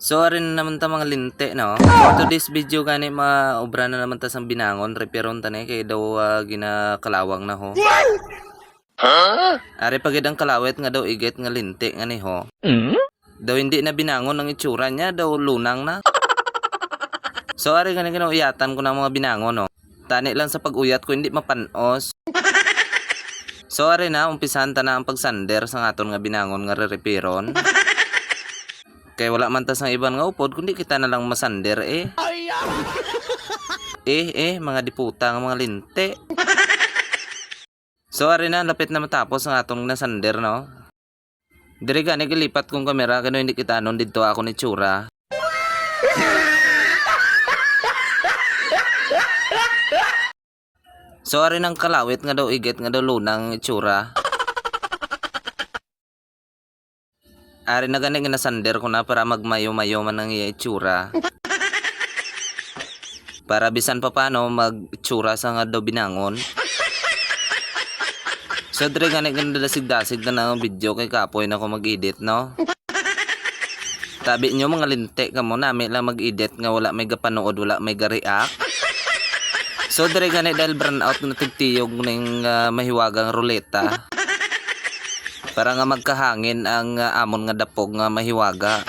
So arin na naman ta mga linte no. For today's video gani maobra na naman ta sang binangon reparon ta ni kay daw ginakalawang na ho. Ari pagid ang kalawet nga daw iget nga linte nga ni ho. Daw hindi na binangon ang itsura niya, daw lunang na. So ari gani uyatan ko na mga binangon no. Tani lang sa pag-uyat ko hindi mapanos. So ari na umpisan ta na ang pagsander sa aton nga binangon nga reparon. Kaya wala man tas ng ibang nga upod kundi kita na lang masander mga diputa nga mga linte. So ari na lapit na matapos ang atong nasander no. Diri gani gilipat kong kamera kano hindi kita non didto ako ni tsura. So ari nang kalawit nga daw iget nga daw lunang itsura. Ari na gani nga nasander ko na para magmayo-mayo man ang itsura. Para bisan pa paano magtsura sa nga daw binangon. So dre gani ganda dasig-dasig na ng video kay kapoy na ko mag-edit no. Tabi nyo mga linte kamo nami lang mag-edit nga wala may gapanood wala may ga-react. So dre gani dahil burnout na tigtiyog ning mahiwagang ruleta. Para nga magkahangin ang amon nga dapog nga mahiwaga.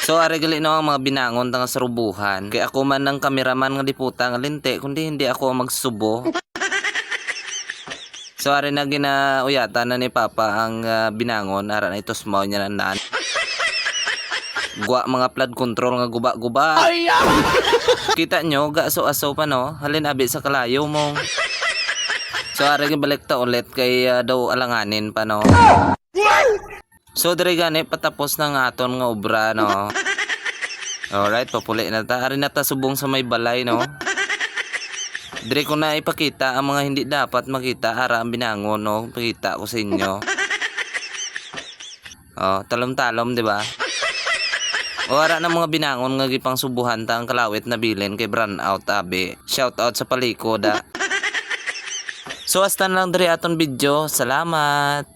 So ari gali no ang mga binangon nga sarubuhan. Kay ako man ng kameraman nga diputa nga linte kundi hindi ako magsubo. So ari na ginauyatan na ni Papa ang binangon ara na itos mao niya nan. Gwa mga flood control nga guba-guba. Kita nyo gaso-aso pa no halin abi sa kalayo mo. So ari balik ta ulit kay daw alanganin pa no. So dire gani patapos na nga aton nga obra no. Alright, papuli na ta. Ari na ta subong sa may balay no. Dire ko na ipakita ang mga hindi dapat makita ara ang binangon no. Pakita ko sa inyo. Oh, talom-talom di ba? O ara na mga binangon nga gipang subuhan ta ang kalawit na bilin kay burnout abi. Shout out sa palikod. So hasta na lang diri aton video. Salamat.